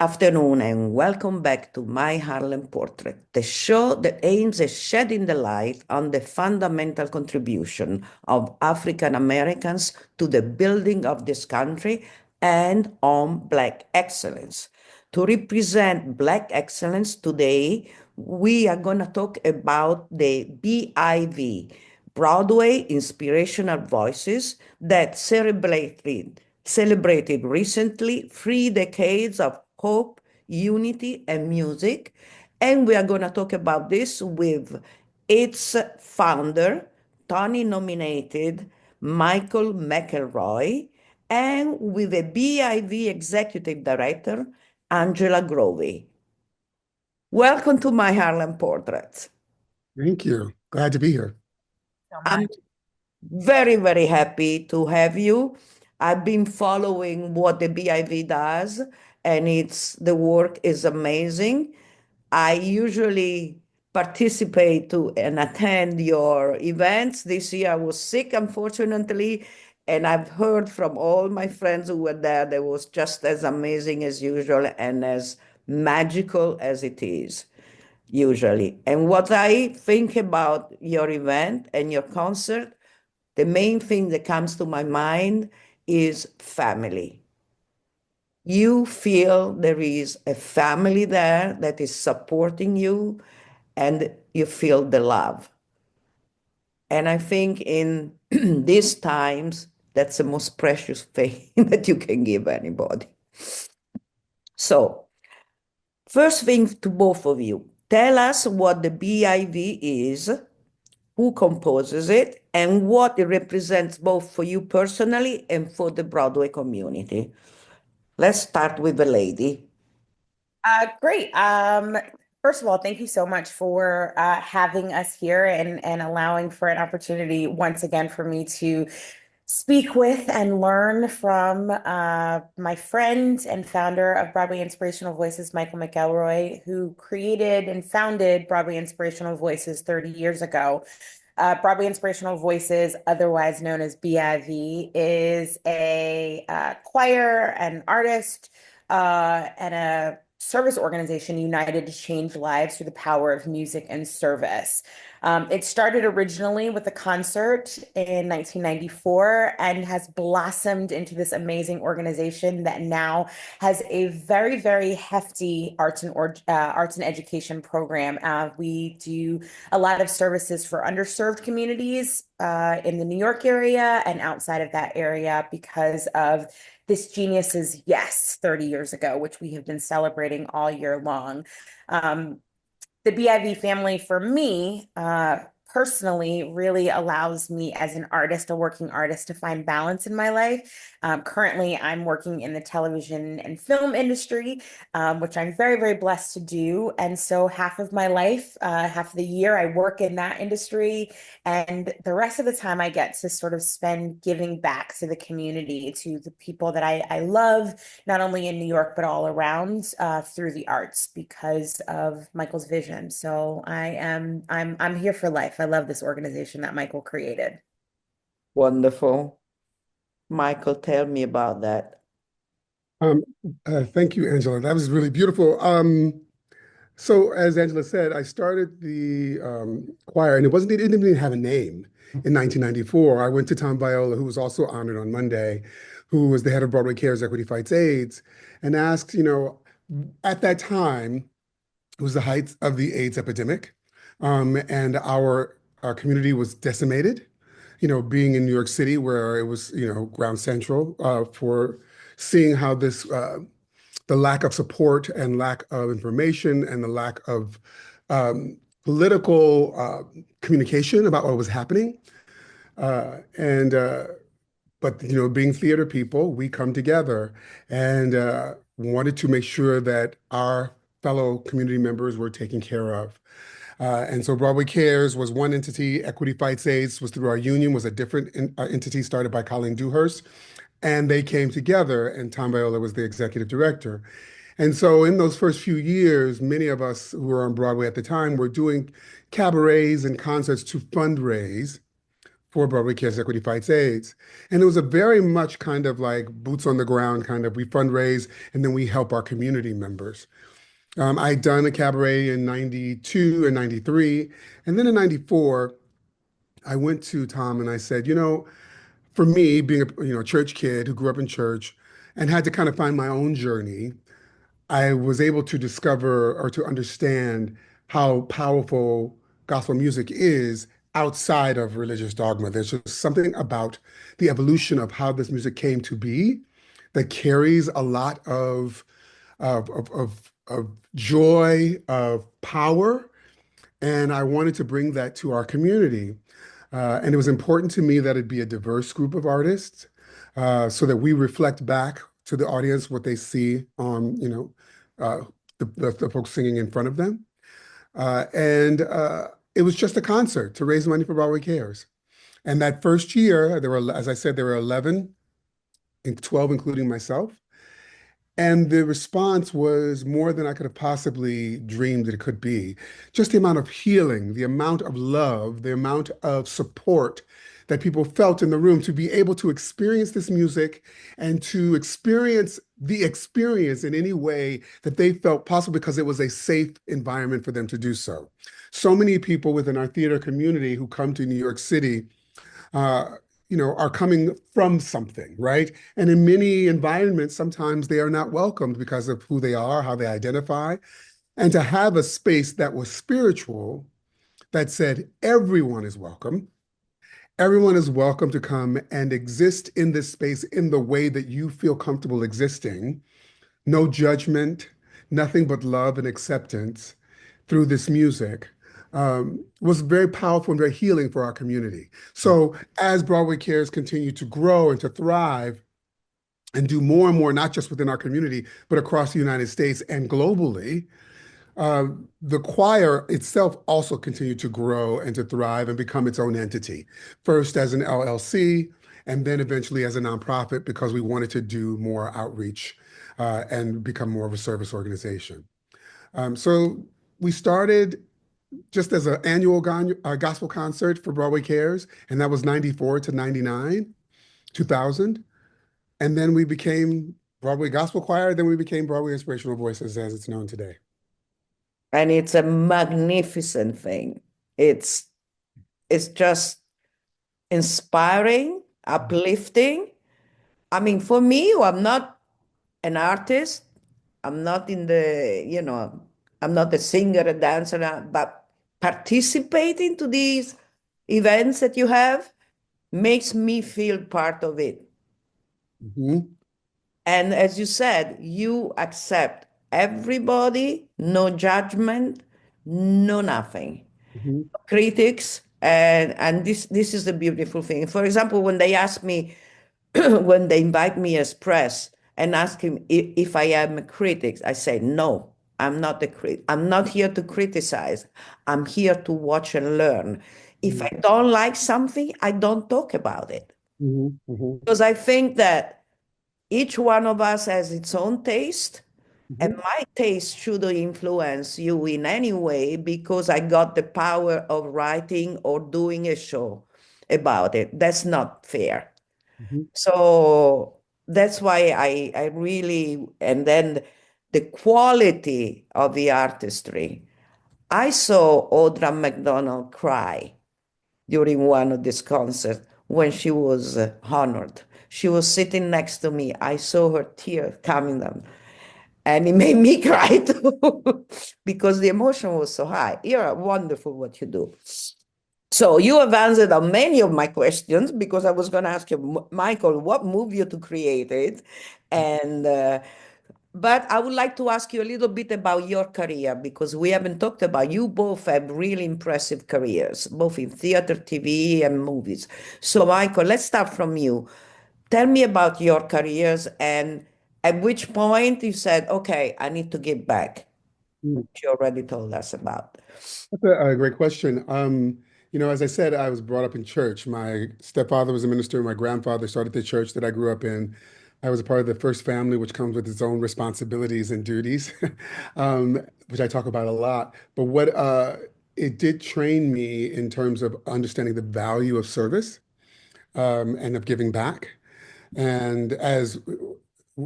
afternoon and welcome back to My Harlem Portrait, the show that aims at shedding the light on the fundamental contribution of African Americans to the building of this country and on Black excellence. To represent Black excellence today, we are going to talk about the BIV, Broadway Inspirational Voices, that celebrated recently 3 decades of hope, unity, and music. And we are going to talk about this with its founder, Tony nominated Michael McElroy, and with a BIV executive director, Angela Grovey. Welcome to My Harlem Portraits. Thank you. Glad to be here. I'm very, very happy to have you. I've been following what the BIV does, and the work is amazing. I usually participate to and attend your events. This year I was sick, unfortunately, and I've heard from all my friends who were there that it was just as amazing as usual and as magical as it is usually. And what I think about your event and your concert, the main thing that comes to my mind is family. You feel there is a family there that is supporting you and you feel the love. And I think in these times, that's the most precious thing that you can give anybody. So, first thing to both of you, tell us what the BIV is, who composes it, and what it represents both for you personally and for the Broadway community. Let's start with the lady. Great. First of all, thank you so much for having us here and allowing for an opportunity once again for me to speak with and learn from my friend and founder of Broadway Inspirational Voices, Michael McElroy, who created and founded Broadway Inspirational Voices 30 years ago. Broadway Inspirational Voices, otherwise known as BIV, is a choir, an artist, and a service organization united to change lives through the power of music and service. It started originally with a concert in 1994 and has blossomed into this amazing organization that now has a very, very hefty arts and education program. We do a lot of services for underserved communities in the New York area and outside of that area because of this genius's yes 30 years ago, which we have been celebrating all year long. The BIV family for me personally really allows me as an artist, a working artist, to find balance in my life. Currently, I'm working in the television and film industry, which I'm very, very blessed to do. And so half of my life, half of the year, I work in that industry. And the rest of the time, I get to sort of spend giving back to the community, to the people that I love, not only in New York, but all around through the arts because of Michael's vision. So I'm here for life. I love this organization that Michael created. Wonderful. Michael, tell me about that. Thank you, Angela. That was really beautiful. So as Angela said, I started the choir, and it didn't even have a name in 1994. I went to Tom Viola, who was also honored on Monday, who was the head of Broadway Cares Equity Fights AIDS, and asked, at that time, it was the height of the AIDS epidemic, and our community was decimated. Being in New York City, where it was, ground central for seeing how the lack of support and lack of information and the lack of political communication about what was happening. But being theater people, we come together and wanted to make sure that our fellow community members were taken care of. And so Broadway Cares was one entity. Equity Fights AIDS was through our union, was a different entity started by Colleen Dewhurst. And they came together, and Tom Viola was the executive director. And so in those first few years, many of us who were on Broadway at the time were doing cabarets and concerts to fundraise for Broadway Cares Equity Fights AIDS. And it was a very much kind of like boots on the ground kind of, we fundraise and then we help our community members. I'd done a cabaret in 92 and 93. And then in 94, I went to Tom and I said, for me, being a church kid who grew up in church and had to kind of find my own journey, I was able to discover or to understand how powerful gospel music is outside of religious dogma. There's just something about the evolution of how this music came to be that carries a lot of joy, of power, and I wanted to bring that to our community. And it was important to me that it be a diverse group of artists, so that we reflect back to the audience what they see on, the folks singing in front of them. And it was just a concert to raise money for Broadway Cares. And that first year, as I said, there were 11, 12, including myself. And the response was more than I could have possibly dreamed it could be. Just the amount of healing, the amount of love, the amount of support that people felt in the room to be able to experience this music and to experience the experience in any way that they felt possible because it was a safe environment for them to do so. So many people within our theater community who come to New York City are coming from something, right? And in many environments, sometimes they are not welcomed because of who they are, how they identify. And to have a space that was spiritual, that said, everyone is welcome. Everyone is welcome to come and exist in this space in the way that you feel comfortable existing. No judgment, nothing but love and acceptance through this music. Was very powerful and very healing for our community. So as Broadway Cares continue to grow and to thrive and do more and more, not just within our community, but across the United States and globally, the choir itself also continued to grow and to thrive and become its own entity, first as an LLC, and then eventually as a nonprofit because we wanted to do more outreach and become more of a service organization. So we started just as an annual gospel concert for Broadway Cares, and that was 94 to 99, 2000. And then we became Broadway Gospel Choir, then we became Broadway Inspirational Voices as it's known today. And it's a magnificent thing. It's just inspiring, uplifting. I mean, for me, who I'm not an artist, I'm not I'm not a singer, a dancer, but participating to these events that you have makes me feel part of it. Mhm. And as you said, you accept everybody, no judgment, no nothing. Mhm. Critics, and this is the beautiful thing. For example, when they ask me, when they invite me as press and ask him if I am a critic, I say no. I'm not a critic. I'm not here to criticize. I'm here to watch and learn. If I Mhm. don't like something, I don't talk about it. Mhm. Mhm. Because I think that each one of us has its own taste, and Mhm. my taste should influence you in any way because I got the power of writing or doing a show about it. That's not fair. Mhm. So that's why I really, and then the quality of the artistry. I saw Audra McDonald cry during one of these concerts when she was honored. She was sitting next to me. I saw her tears coming down, and it made me cry too because the emotion was so high. You're wonderful what you do. So you have answered on many of my questions because I was going to ask you, Michael, what moved you to create it? And but I would like to ask you a little bit about your career because we haven't talked about you both have really impressive careers, both in theater, TV, and movies. So Michael, let's start from you. Tell me about your careers and at which point you said, okay, I need to give back, Mhm. which you already told us about. That's a great question. As I said, I was brought up in church. My stepfather was a minister. My grandfather started the church that I grew up in. I was a part of the first family, which comes with its own responsibilities and duties, which I talk about a lot. But it did train me in terms of understanding the value of service and of giving back. And as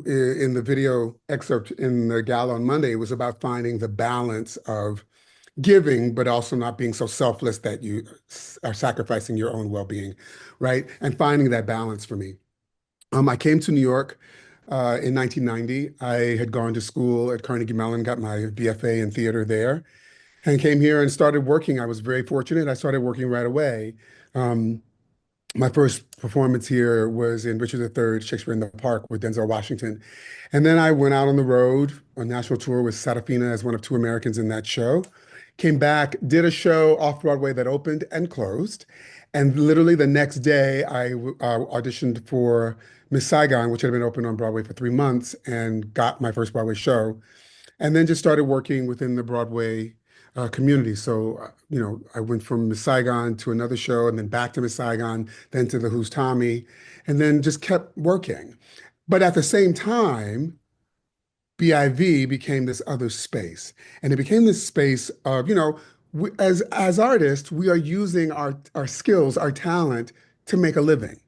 in the video excerpt in the gala on Monday, it was about finding the balance of giving, but also not being so selfless that you are sacrificing your own well-being, right? And finding that balance for me. I came to New York in 1990. I had gone to school at Carnegie Mellon, got my BFA in theater there, and came here and started working. I was very fortunate. I started working right away. Um, my first performance here was in Richard III, Shakespeare in the Park with Denzel Washington. And then I went out on the road on national tour with Sarafina as one of two Americans in that show. Came back, did a show off Broadway that opened and closed. And literally the next day, I auditioned for Miss Saigon, which had been open on Broadway for 3 months, and got my first Broadway show. And then just started working within the Broadway community. So, I went from Miss Saigon to another show and then back to Miss Saigon, then to the Who's Tommy, and then just kept working. But at the same time, BIV became this other space. And it became this space of, as artists, we are using our skills, our talent to make a living,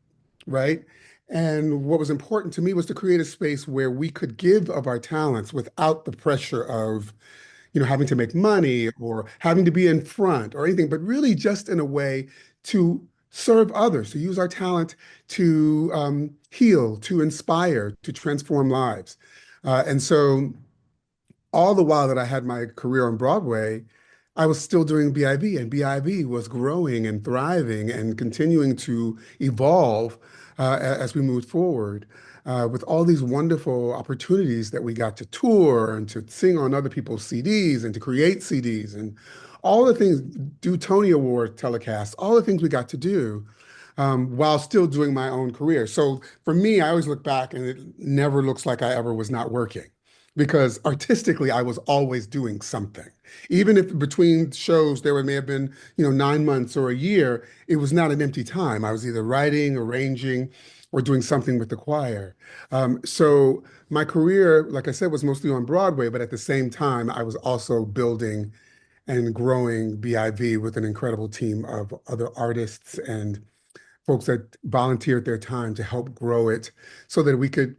right? And what was important to me was to create a space where we could give of our talents without the pressure of, having to make money or having to be in front or anything, but really just in a way to serve others, to use our talent to heal, to inspire, to transform lives. And so all the while that I had my career on Broadway, I was still doing BIV, and BIV was growing and thriving and continuing to evolve as we moved forward with all these wonderful opportunities that we got to tour and to sing on other people's CDs and to create CDs and all the things, do Tony Award telecasts, all the things we got to do while still doing my own career. So for me, I always look back and it never looks like I ever was not working because artistically, I was always doing something. Even if between shows there may have been, 9 months or a year, it was not an empty time. I was either writing, arranging, or doing something with the choir. So my career, like I said, was mostly on Broadway, but at the same time, I was also building and growing BIV with an incredible team of other artists and folks that volunteered their time to help grow it so that we could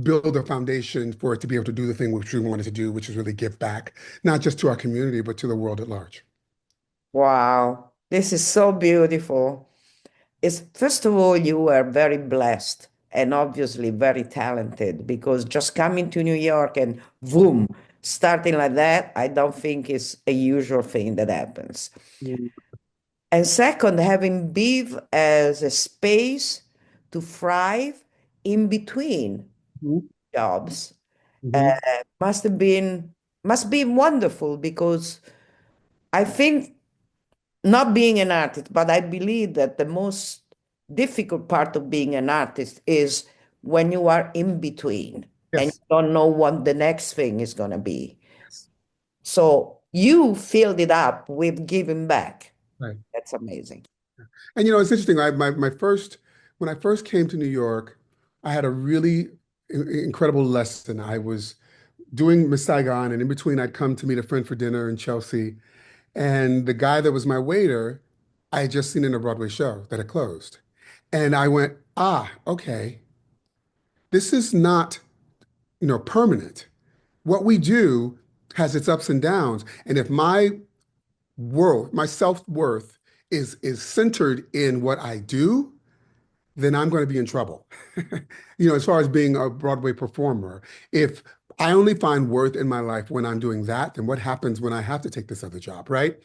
build a foundation for it to be able to do the thing which we wanted to do, which is really give back, not just to our community, but to the world at large. Wow, this is so beautiful. It's, first of all, you were very blessed and obviously very talented because just coming to New York and boom, starting like that, I don't think is a usual thing that happens. Mm. And second, having BIV as a space to thrive in between Mhm. jobs Mhm. must be wonderful because I think not being an artist, but I believe that the most difficult part of being an artist is when you are in between and Yes. you don't know what the next thing is going to be. Yes. So you filled it up with giving back. Right. That's amazing. And it's interesting. When I first came to New York, I had a really incredible lesson. I was doing Miss Saigon, and in between, I'd come to meet a friend for dinner in Chelsea. And the guy that was my waiter, I had just seen in a Broadway show that had closed. And I went, okay, this is not, permanent. What we do has its ups and downs. And if my self-worth is centered in what I do, then I'm going to be in trouble. As far as being a Broadway performer, if I only find worth in my life when I'm doing that, then what happens when I have to take this other job, right?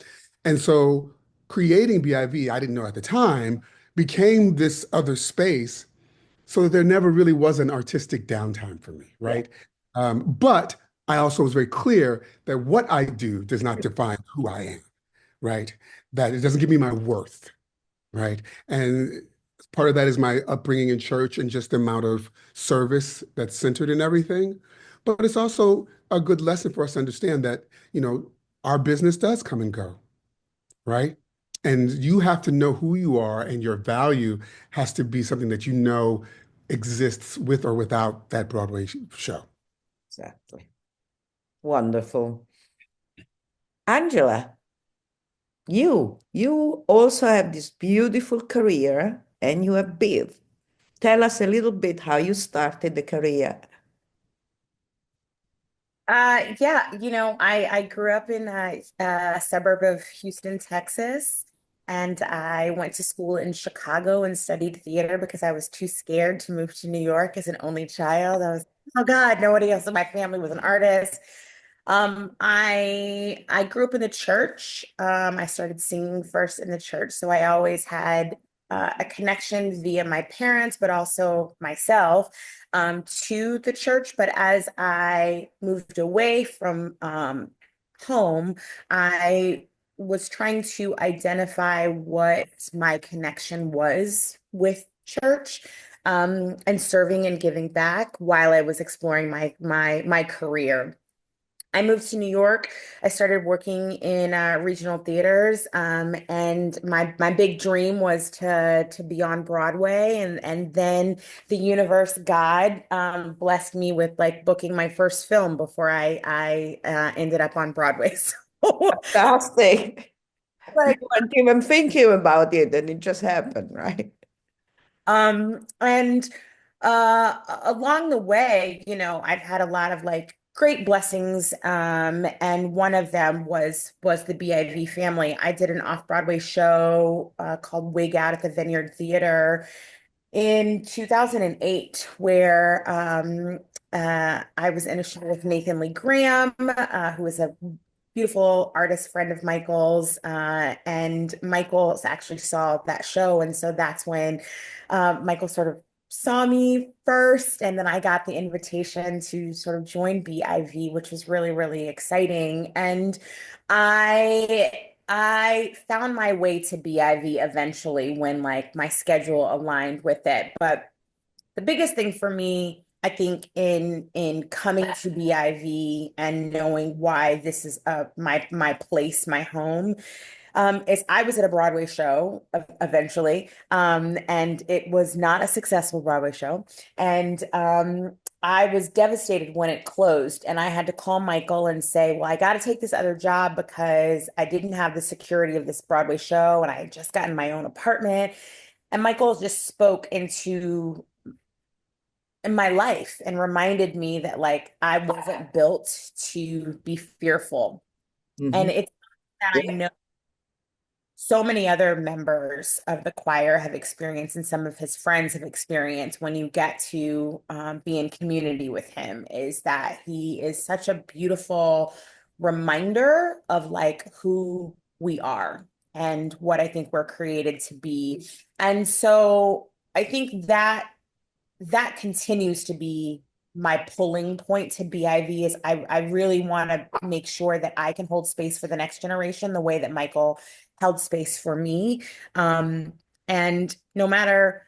And so creating BIV, I didn't know at the time, became this other space so that there never really was an artistic downtime for me, Yeah, right? But I also was very clear that what I do does not define who I am, right? That it doesn't give me my worth, right? And part of that is my upbringing in church and just the amount of service that's centered in everything. But it's also a good lesson for us to understand that, our business does come and go, right? And you have to know who you are, and your value has to be something that exists with or without that Broadway show. exactly. Wonderful. Angela. you also have this beautiful career and you have BIV. Tell us a little bit how you started the career. Yeah, I grew up in a suburb of Houston, Texas, and I went to school in Chicago and studied theater because I was too scared to move to New York as an only child. I was, oh God, nobody else in my family was an artist. I grew up in the church. I started singing first in the church, so I always had a connection via my parents, but also myself to the church. But as I moved away from home, I was trying to identify what my connection was with church and serving and giving back while I was exploring my career. I moved to New York. I started working in regional theaters, and my big dream was to be on Broadway, and then the universe, God, blessed me with like booking my first film before I ended up on Broadway. So, Fantastic. You like, weren't even thinking about it, and it just happened, right? and along the way, I've had a lot of like great blessings. And one of them was the BIV family. I did an off-Broadway show called Wig Out at the Vineyard Theater in 2008, where I was in a show with Nathan Lee Graham, who is a beautiful artist friend of Michael's. And Michael actually saw that show. And so that's when Michael sort of saw me first. And then I got the invitation to sort of join BIV, which was really, really exciting. And I found my way to BIV eventually when like my schedule aligned with it. But the biggest thing for me, I think, in coming to BIV and knowing why this is my place, my home, is I was at a Broadway show eventually, and it was not a successful Broadway show, and I was devastated when it closed, and I had to call Michael and say, "Well, I got to take this other job because I didn't have the security of this Broadway show, and I had just gotten my own apartment." And Michael just spoke into my life and reminded me that like I wasn't built to be fearful. And Mhm. it's that I Yeah. know so many other members of the choir have experienced and some of his friends have experienced when you get to be in community with him is that he is such a beautiful reminder of like who we are and what I think we're created to be. And so I think that continues to be my pulling point to BIV is I really want to make sure that I can hold space for the next generation the way that Michael held space for me. And no matter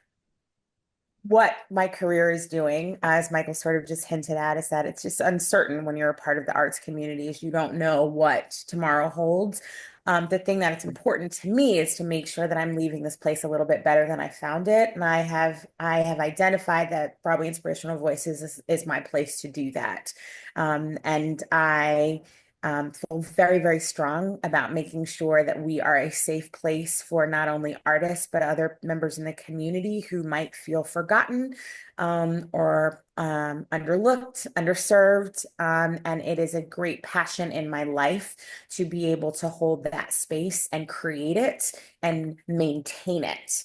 what my career is doing, as Michael sort of just hinted at, is that it's just uncertain when you're a part of the arts communities. You don't know what tomorrow holds. The thing that it's important to me is to make sure that I'm leaving this place a little bit better than I found it. And I have identified that Broadway Inspirational Voices is my place to do that. And I feel very, very strong about making sure that we are a safe place for not only artists, but other members in the community who might feel forgotten or underlooked, underserved. And it is a great passion in my life to be able to hold that space and create it and maintain it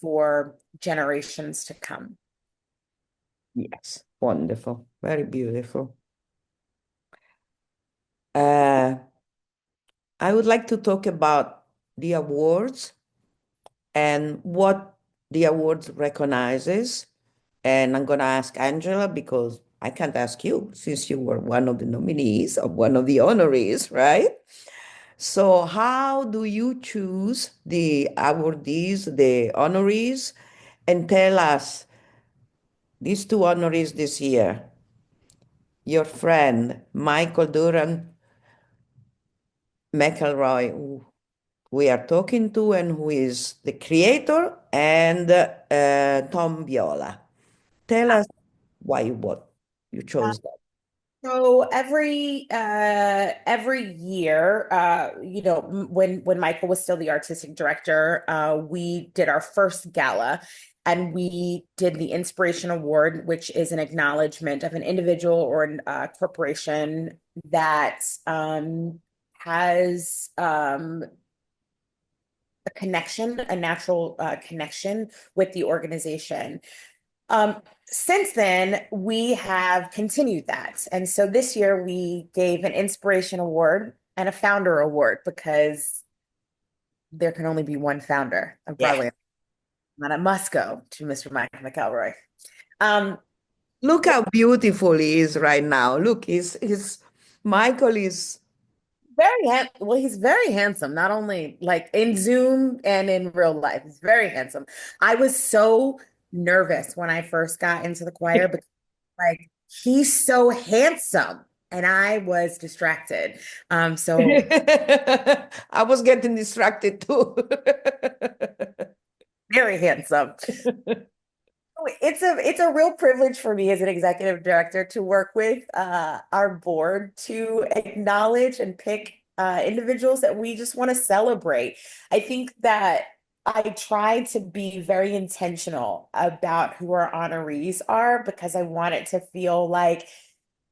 for generations to come. Yes, wonderful, very beautiful. Uh, I would like to talk about the awards and what the awards recognizes. And I'm going to ask Angela because I can't ask you since you were one of the nominees or one of the honorees, right? So how do you choose the awardees, the honorees, and tell us these two honorees this year, your friend Michael Duran McElroy, who we are talking to, and who is the creator, and Tom Viola. Tell us why you chose that. So every year, when Michael was still the artistic director, we did our first gala, and we did the Inspiration Award, which is an acknowledgement of an individual or a corporation that has a connection, a natural connection with the organization. Since then, we have continued that. And so this year we gave an Inspiration Award and a Founder Award because there can only be one founder of Yeah. Broadway. And it must go to Mr. Michael McElroy. Um, Look how beautiful he is right now. Look, he's Michael is he's very handsome, not only like in Zoom and in real life. He's very handsome. I was so nervous when I first got into the choir because like he's so handsome and I was distracted. So I was getting distracted too. very handsome. It's a real privilege for me as an executive director to work with our board to acknowledge and pick individuals that we just want to celebrate. I think that I try to be very intentional about who our honorees are because I want it to feel like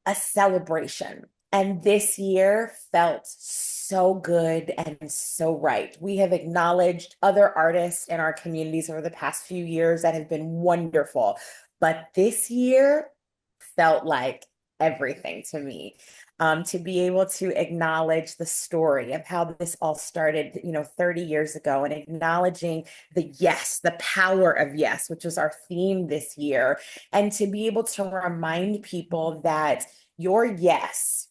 a celebration. And this year felt so good and so right. We have acknowledged other artists in our communities over the past few years that have been wonderful. But this year felt like everything to me. To be able to acknowledge the story of how this all started, 30 years ago, and acknowledging the yes, the power of yes, which was our theme this year, and to be able to remind people that your yes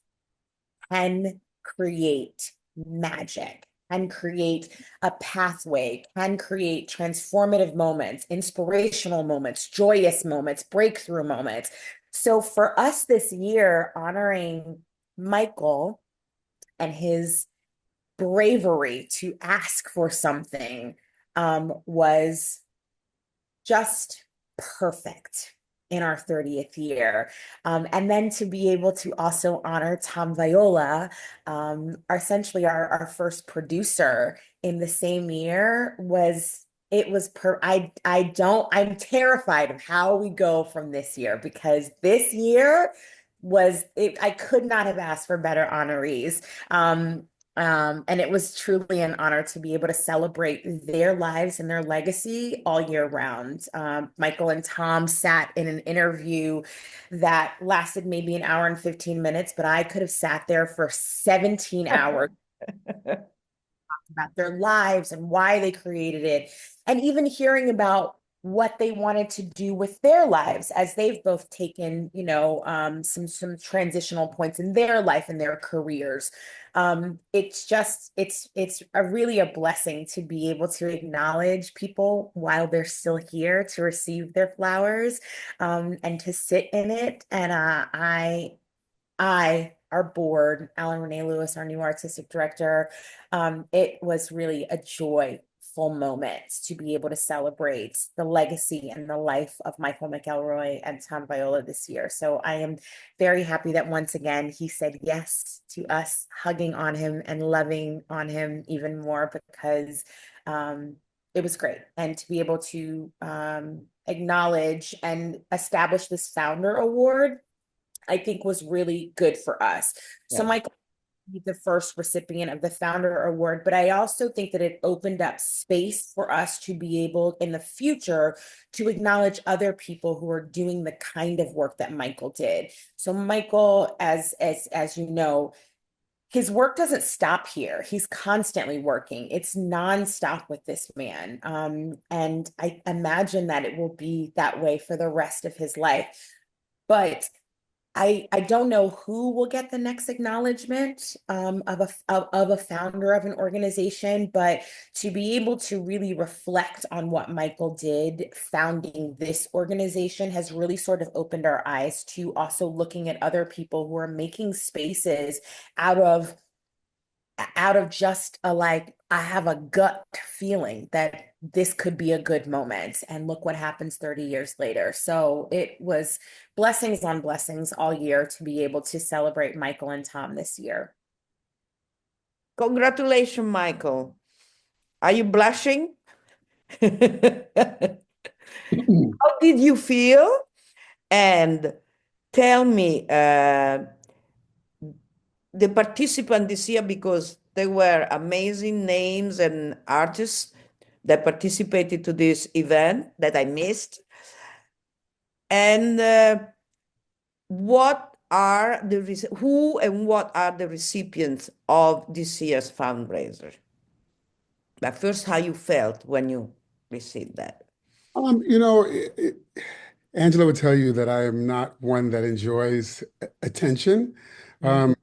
can create magic, can create a pathway, can create transformative moments, inspirational moments, joyous moments, breakthrough moments. So for us this year, honoring Michael and his bravery to ask for something was just perfect in our 30th year. And then to be able to also honor Tom Viola, essentially our first producer in the same year I'm terrified of how we go from this year because this year I could not have asked for better honorees. And it was truly an honor to be able to celebrate their lives and their legacy all year round. Michael and Tom sat in an interview that lasted maybe an hour and 15 minutes, but I could have sat there for 17 hours about their lives and why they created it, and even hearing about what they wanted to do with their lives as they've both taken, some transitional points in their life and their careers. It's really a blessing to be able to acknowledge people while they're still here to receive their flowers, and to sit in it. And our board, Alan Renee Lewis, our new artistic director, it was really a joyful moment to be able to celebrate the legacy and the life of Michael McElroy and Tom Viola this year. So I am very happy that once again he said yes to us hugging on him and loving on him even more because it was great. And to be able to acknowledge and establish this founder award, I think was really good for us. So Yeah. Michael, the first recipient of the Founder Award, but I also think that it opened up space for us to be able in the future to acknowledge other people who are doing the kind of work that Michael did. So Michael, as you know, his work doesn't stop here. He's constantly working. It's nonstop with this man. And I imagine that it will be that way for the rest of his life. But I don't know who will get the next acknowledgement of a founder of an organization, but to be able to really reflect on what Michael did founding this organization has really sort of opened our eyes to also looking at other people who are making spaces out of just a like I have a gut feeling that this could be a good moment. And look what happens 30 years later. So it was blessings on blessings all year to be able to celebrate Michael and Tom this year. Congratulations, Michael. Are you blushing? How did you feel? And tell me, the participant this year, because there were amazing names and artists that participated to this event that I missed. And who and what are the recipients of this year's fundraiser? But first, how you felt when you received that? You know, Angela would tell you that I am not one that enjoys attention. Mhm. Um,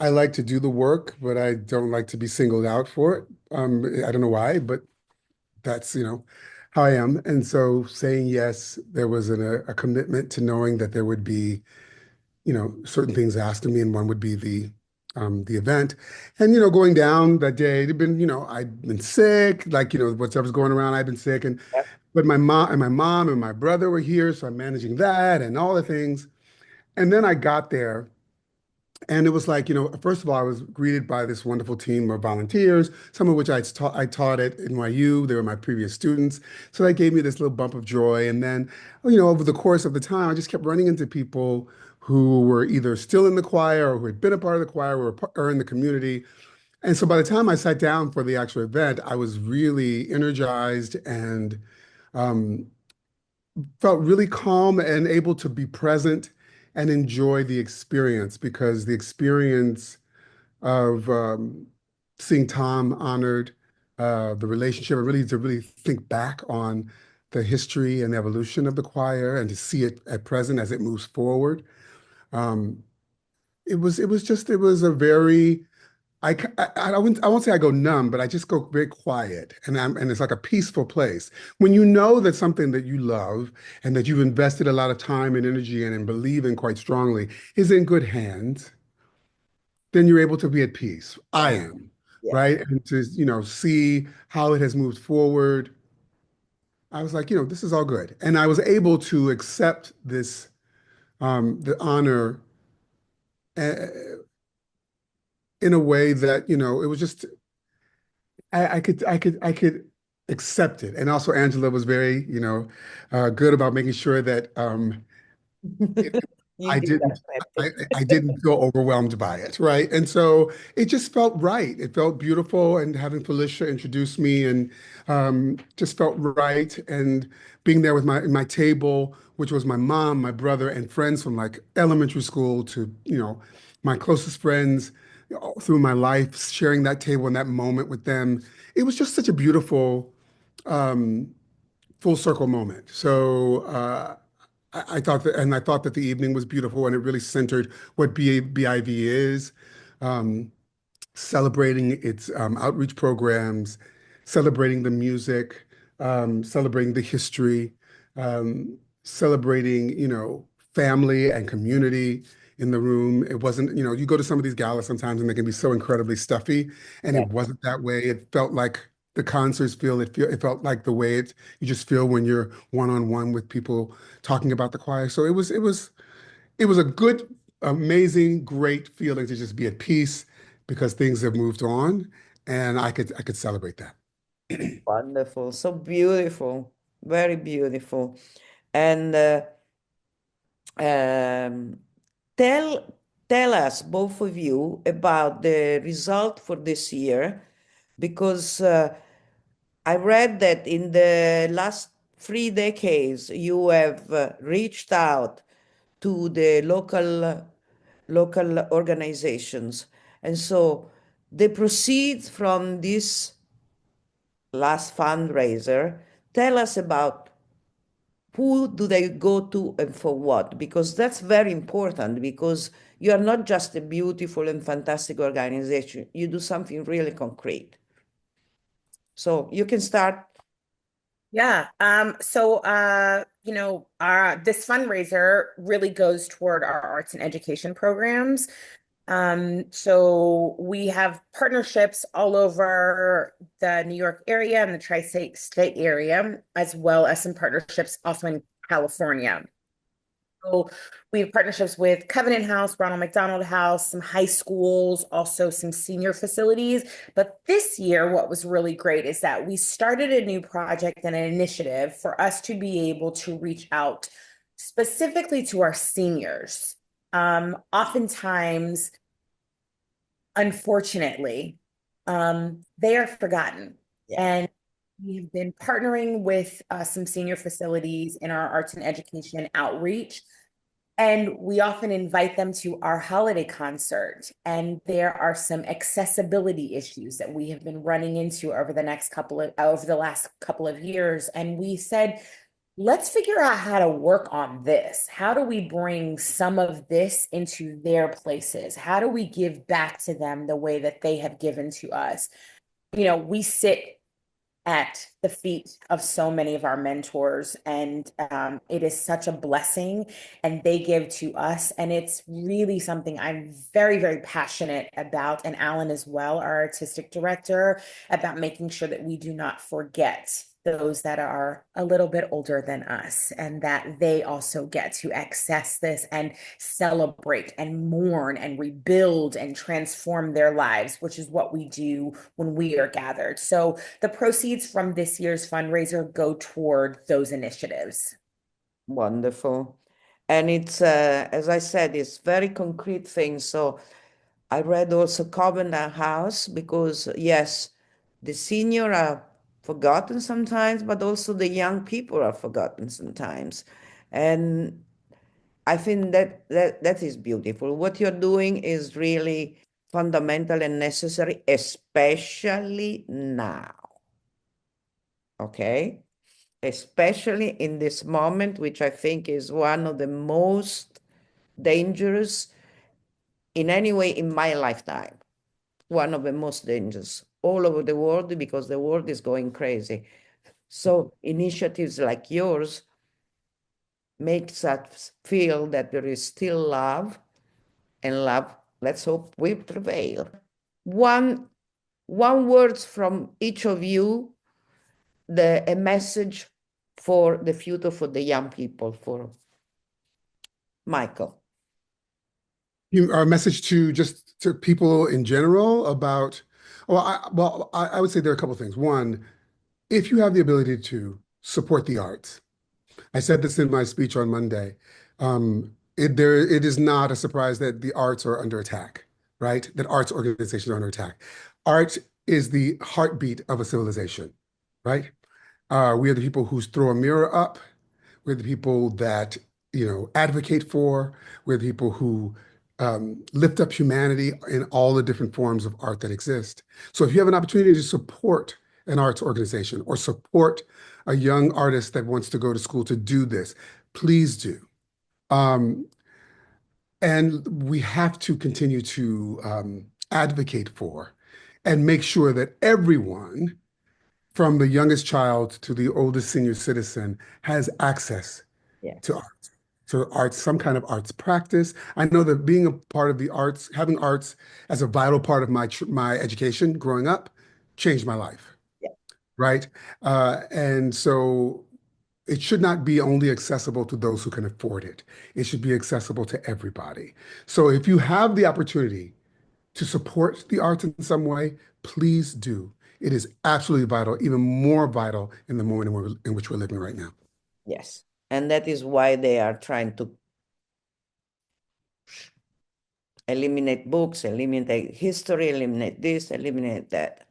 I like to do the work, but I don't like to be singled out for it. I don't know why, but that's, how I am. And so saying yes, there was a commitment to knowing that there would be, certain things asked of me, and one would be the event. And, going down that day, I'd been sick, like, whatever's going around, I've been sick. Yep. But my mom and my brother were here, so I'm managing that and all the things. And then I got there, and it was like, first of all, I was greeted by this wonderful team of volunteers, some of which I taught at NYU. They were my previous students. So that gave me this little bump of joy. And then, over the course of the time, I just kept running into people who were either still in the choir or who had been a part of the choir or in the community. And so by the time I sat down for the actual event, I was really energized and um, felt really calm and able to be present and enjoy the experience, because the experience of seeing Tom honored, the relationship, and really to really think back on the history and evolution of the choir and to see it at present as it moves forward. Um, it was a very I won't say I go numb, but I just go very quiet, and it's like a peaceful place. When you know that something that you love and that you've invested a lot of time and energy in and believe in quite strongly is in good hands, then you're able to be at peace. I Yeah. am, Yeah. right? And to, see how it has moved forward, I was like, this is all good. And I was able to accept this, the honor, uh, in a way that, it was just I could accept it. And also Angela was very, good about making sure that it, You I did didn't accept I, it. I didn't feel overwhelmed by it, right? And so it just felt right. It felt beautiful, and having Felicia introduce me and just felt right. And being there with my table, which was my mom, my brother, and friends from like elementary school to, my closest friends all through my life, sharing that table and that moment with them. It was just such a beautiful um, full circle moment. So I thought that the evening was beautiful, and it really centered what BIV is, um, celebrating its outreach programs, celebrating the music, celebrating the history, celebrating, family and community in the room. It wasn't, you go to some of these galas sometimes and they can be so incredibly stuffy, and Yeah. it wasn't that way. It felt like the concerts it felt like the way you just feel when you're one-on-one with people talking about the choir. So it was a good, amazing, great feeling to just be at peace because things have moved on, and I could celebrate that. Wonderful. So beautiful. Very beautiful. And um, tell tell us, both of you, about the result for this year, because I read that in the last 3 decades you have reached out to the local organizations, and so the proceeds from this last fundraiser, tell us about who do they go to and for what, because that's very important, because you are not just a beautiful and fantastic organization, you do something really concrete. So you can start. Yeah. This fundraiser really goes toward our arts and education programs. So we have partnerships all over the New York area and the tri-state area, as well as some partnerships also in California. So we have partnerships with Covenant House, Ronald McDonald House, some high schools, also some senior facilities. But this year, what was really great is that we started a new project and an initiative for us to be able to reach out specifically to our seniors. Oftentimes, unfortunately, they are forgotten. Yeah. And we have been partnering with some senior facilities in our arts and education outreach. And we often invite them to our holiday concert. And there are some accessibility issues that we have been running into over the last couple of years. And we said, let's figure out how to work on this. How do we bring some of this into their places? How do we give back to them the way that they have given to us? We sit at the feet of so many of our mentors, and it is such a blessing, and they give to us, and it's really something I'm very, very passionate about, and Alan as well, our artistic director, about making sure that we do not forget those that are a little bit older than us, and that they also get to access this and celebrate and mourn and rebuild and transform their lives, which is what we do when we are gathered. So the proceeds from this year's fundraiser go toward those initiatives. Wonderful. And it's, as I said, it's very concrete things. So I read also Covenant House because, yes, the senior are forgotten sometimes, but also the young people are forgotten sometimes. And I think that is beautiful. What you're doing is really fundamental and necessary, especially now. Okay? Especially in this moment, which I think is one of the most dangerous in any way in my lifetime. One of the most dangerous all over the world because the world is going crazy. So initiatives like yours makes us feel that there is still love, and love, let's hope, will prevail. One words from each of you, a message for the future for the young people, for Michael. Our message to people in general about, I would say there are a couple of things. One, if you have the ability to support the arts, I said this in my speech on Monday. It is not a surprise that the arts are under attack, right? That arts organizations are under attack. Art is the heartbeat of a civilization, right? We are the people who throw a mirror up. We're the people that, advocate for. We're the people who lift up humanity in all the different forms of art that exist. So if you have an opportunity to support an arts organization or support a young artist that wants to go to school to do this, please do. And we have to continue to advocate for and make sure that everyone, from the youngest child to the oldest senior citizen, has access Yeah. to art. So arts, some kind of arts practice. I know that being a part of the arts, having arts as a vital part of my education growing up, changed my life, Yeah. right? And so it should not be only accessible to those who can afford it. It should be accessible to everybody. So if you have the opportunity to support the arts in some way, please do. It is absolutely vital, even more vital in the moment in which we're living right now. Yes. And that is why they are trying to eliminate books, eliminate history, eliminate this, eliminate that.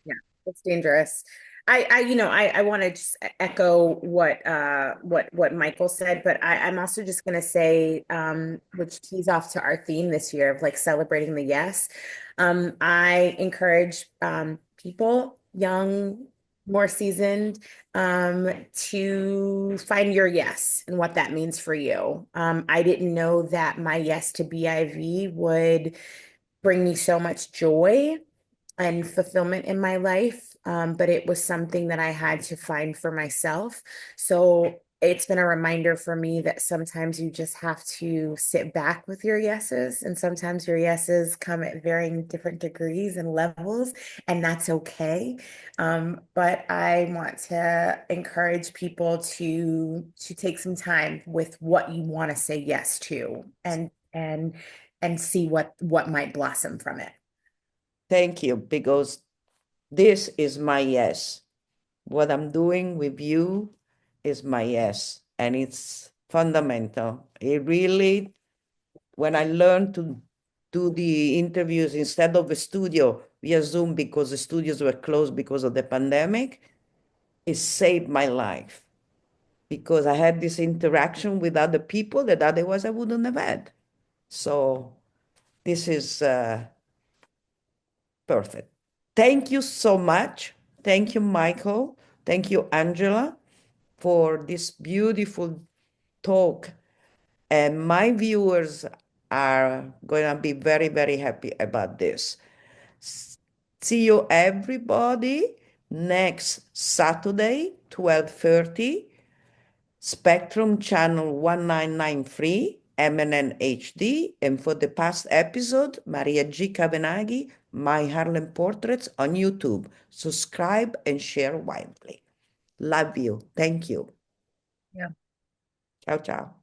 Yeah, it's dangerous. I want to just echo what Michael said, but I'm also just going to say, which tees off to our theme this year of like celebrating the yes. I encourage people, young, more seasoned, to find your yes and what that means for you. I didn't know that my yes to BIV would bring me so much joy and fulfillment in my life. But it was something that I had to find for myself. So it's been a reminder for me that sometimes you just have to sit back with your yeses, and sometimes your yeses come at varying different degrees and levels, and that's okay. But I want to encourage people to take some time with what you want to say yes to, and see what might blossom from it. Thank you, because this is my yes. What I'm doing with you is my yes, and it's fundamental. It really, when I learned to do the interviews instead of a studio via Zoom because the studios were closed because of the pandemic, it saved my life because I had this interaction with other people that otherwise I wouldn't have had. So this is perfect. Thank you so much. Thank you, Michael. Thank you, Angela, for this beautiful talk. And my viewers are going to be very, very happy about this. See you, everybody, next Saturday, 12:30, Spectrum Channel 1993, MNN HD, and for the past episode, Maria G. Cavenaghi, My Harlem Portraits on YouTube. Subscribe and share widely. Love you. Thank you. Yeah. Ciao, ciao.